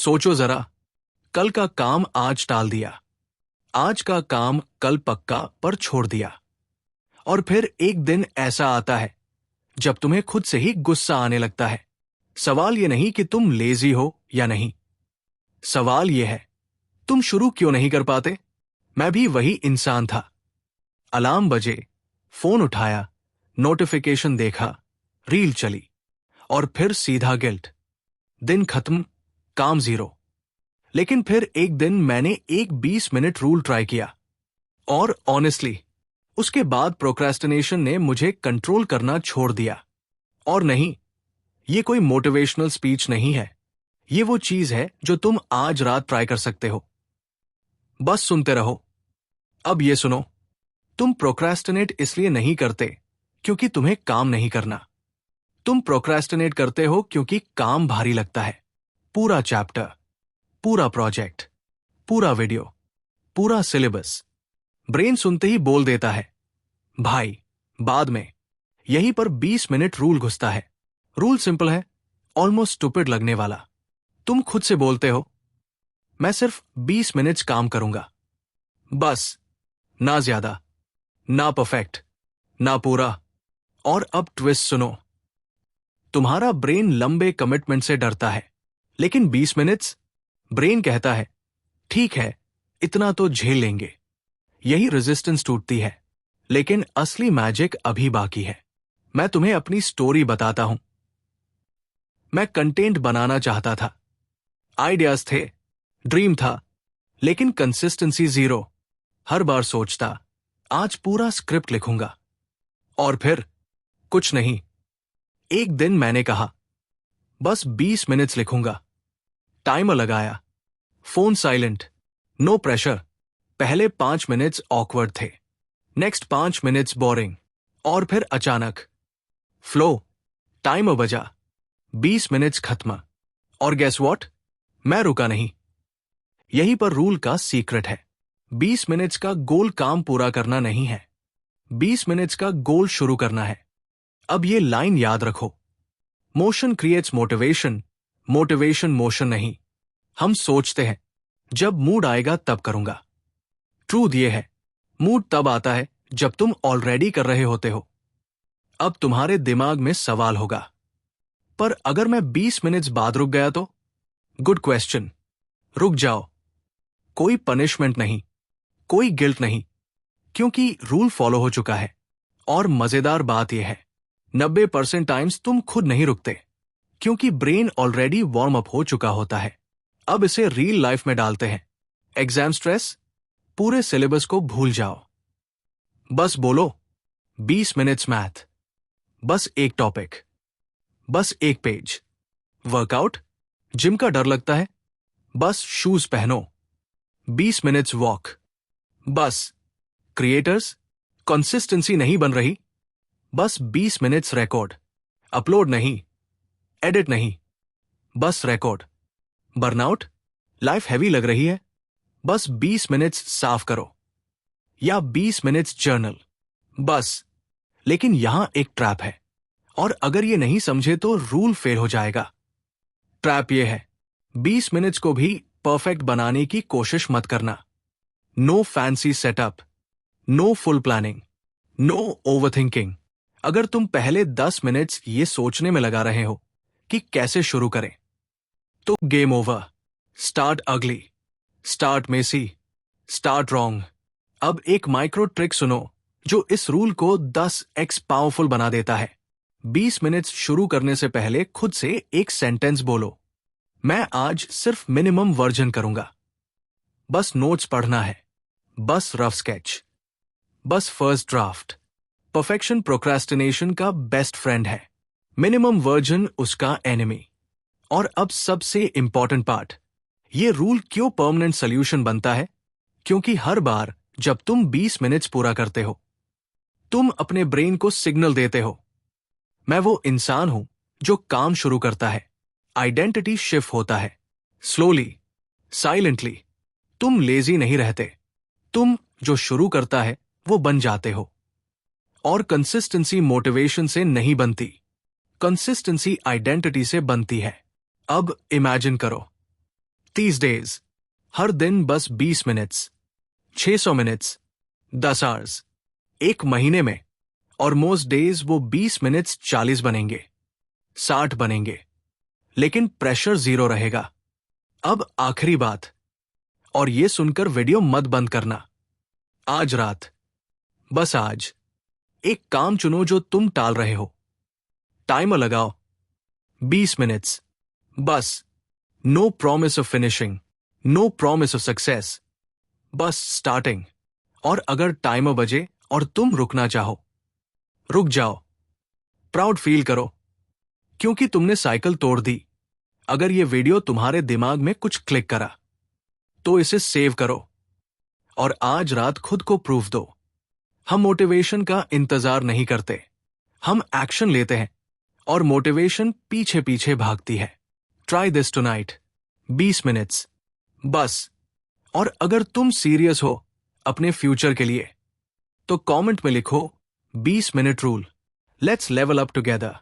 सोचो जरा, कल का काम आज टाल दिया, आज का काम कल पक्का पर छोड़ दिया। और फिर एक दिन ऐसा आता है जब तुम्हें खुद से ही गुस्सा आने लगता है। सवाल यह नहीं कि तुम लेजी हो या नहीं, सवाल यह है तुम शुरू क्यों नहीं कर पाते। मैं भी वही इंसान था। अलार्म बजे, फोन उठाया, नोटिफिकेशन देखा, रील चली, और फिर सीधा गिल्ट। दिन खत्म, काम जीरो। लेकिन फिर एक दिन मैंने एक 20 मिनट रूल ट्राई किया, और ऑनेस्टली उसके बाद प्रोक्रेस्टिनेशन ने मुझे कंट्रोल करना छोड़ दिया। और नहीं, ये कोई मोटिवेशनल स्पीच नहीं है, ये वो चीज है जो तुम आज रात ट्राई कर सकते हो। बस सुनते रहो। अब ये सुनो, तुम प्रोक्रेस्टिनेट इसलिए नहीं करते क्योंकि तुम्हें काम नहीं करना। तुम प्रोक्रेस्टिनेट करते हो क्योंकि काम भारी लगता है। पूरा चैप्टर, पूरा प्रोजेक्ट, पूरा वीडियो, पूरा सिलेबस। ब्रेन सुनते ही बोल देता है, भाई बाद में। यहीं पर 20 मिनट रूल घुसता है। रूल सिंपल है, ऑलमोस्ट स्टूपिड लगने वाला। तुम खुद से बोलते हो, मैं सिर्फ 20 मिनट्स काम करूंगा, बस, ना ज्यादा, ना परफेक्ट, ना पूरा। और अब ट्विस्ट सुनो, तुम्हारा ब्रेन लंबे कमिटमेंट से डरता है, लेकिन 20 मिनट्स, ब्रेन कहता है ठीक है, इतना तो झेल लेंगे। यही रेजिस्टेंस टूटती है। लेकिन असली मैजिक अभी बाकी है। मैं तुम्हें अपनी स्टोरी बताता हूं। मैं कंटेंट बनाना चाहता था, आइडियाज थे, ड्रीम था, लेकिन कंसिस्टेंसी जीरो। हर बार सोचता आज पूरा स्क्रिप्ट लिखूंगा, और फिर कुछ नहीं। एक दिन मैंने कहा बस 20 मिनट्स लिखूंगा। टाइमर लगाया, फोन साइलेंट, नो प्रेशर। पहले 5 मिनट्स ऑकवर्ड थे, नेक्स्ट 5 मिनट्स बोरिंग, और फिर अचानक फ्लो। टाइमर बजा, 20 मिनट्स खत्म, और गेस व्हाट, मैं रुका नहीं। यहीं पर रूल का सीक्रेट है। 20 मिनट्स का गोल काम पूरा करना नहीं है, 20 मिनट्स का गोल शुरू करना है। अब ये लाइन याद रखो, motion creates motivation, motivation motion नहीं। हम सोचते हैं जब मूड आएगा तब करूंगा। ट्रूथ ये है, मूड तब आता है जब तुम ऑलरेडी कर रहे होते हो। अब तुम्हारे दिमाग में सवाल होगा, पर अगर मैं 20 मिनट्स बाद रुक गया तो? Good question. रुक जाओ, कोई पनिशमेंट नहीं, कोई गिल्ट नहीं, क्योंकि रूल फॉलो हो चुका है। और मजेदार बात यह है, 90% टाइम्स तुम खुद नहीं रुकते, क्योंकि ब्रेन ऑलरेडी वार्म अप हो चुका होता है। अब इसे रियल लाइफ में डालते हैं। एग्जाम स्ट्रेस, पूरे सिलेबस को भूल जाओ, बस बोलो 20 मिनट्स मैथ, बस एक टॉपिक, बस एक पेज। वर्कआउट, जिम का डर लगता है, बस शूज पहनो, 20 मिनट्स वॉक, बस। क्रिएटर्स, कंसिस्टेंसी नहीं बन रही, बस 20 मिनट्स रिकॉर्ड, अपलोड नहीं, एडिट नहीं, बस रिकॉर्ड। बर्नआउट, लाइफ हैवी लग रही है, बस 20 मिनट्स साफ करो, या 20 मिनट्स जर्नल, बस। लेकिन यहां एक ट्रैप है, और अगर ये नहीं समझे तो रूल फेल हो जाएगा। ट्रैप ये है, 20 मिनट्स को भी परफेक्ट बनाने की कोशिश मत करना। No fancy setup, no full planning, no overthinking. अगर तुम पहले 10 मिनट्स ये सोचने में लगा रहे हो कि कैसे शुरू करें, तो गेम ओवर। स्टार्ट अगली, स्टार्ट मेसी, स्टार्ट रॉन्ग। अब एक माइक्रो ट्रिक सुनो जो इस रूल को 10x पावरफुल बना देता है। 20 मिनट्स शुरू करने से पहले खुद से एक सेंटेंस बोलो, मैं आज सिर्फ मिनिमम वर्जन करूंगा। बस नोट्स पढ़ना है, बस रफ स्केच, बस फर्स्ट ड्राफ्ट। परफेक्शन प्रोक्रेस्टिनेशन का बेस्ट फ्रेंड है, मिनिमम वर्जन उसका एनिमी। और अब सबसे इंपॉर्टेंट पार्ट, ये रूल क्यों परमानेंट सॉल्यूशन बनता है? क्योंकि हर बार जब तुम 20 मिनट्स पूरा करते हो, तुम अपने ब्रेन को सिग्नल देते हो, मैं वो इंसान हूं जो काम शुरू करता है। आइडेंटिटी शिफ्ट होता है, स्लोली, साइलेंटली। तुम लेजी नहीं रहते, तुम जो शुरू करता है वो बन जाते हो। और कंसिस्टेंसी मोटिवेशन से नहीं बनती, कंसिस्टेंसी आइडेंटिटी से बनती है। अब इमेजिन करो, 30 डेज, हर दिन बस 20 मिनट्स, 600 मिनट्स, 10 आवर्स, एक महीने में और मोस्ट डेज वो 20 मिनट्स 40 बनेंगे, 60 बनेंगे, लेकिन प्रेशर 0 रहेगा। अब आखिरी बात, और ये सुनकर वीडियो मत बंद करना। आज रात, बस आज, एक काम चुनो जो तुम टाल रहे हो। टाइमर लगाओ, 20 मिनट्स, बस। No promise of finishing, no promise of success, बस स्टार्टिंग। और अगर टाइमर बजे और तुम रुकना चाहो, रुक जाओ। प्राउड फील करो, क्योंकि तुमने साइकिल तोड़ दी। अगर ये वीडियो तुम्हारे दिमाग में कुछ क्लिक करा, तो इसे सेव करो और आज रात खुद को प्रूफ दो। हम मोटिवेशन का इंतजार नहीं करते, हम एक्शन लेते हैं और मोटिवेशन पीछे पीछे भागती है। ट्राई दिस टुनाइट, 20 मिनट्स, बस। और अगर तुम सीरियस हो अपने फ्यूचर के लिए, तो कमेंट में लिखो 20 minute rule. Let's level up together.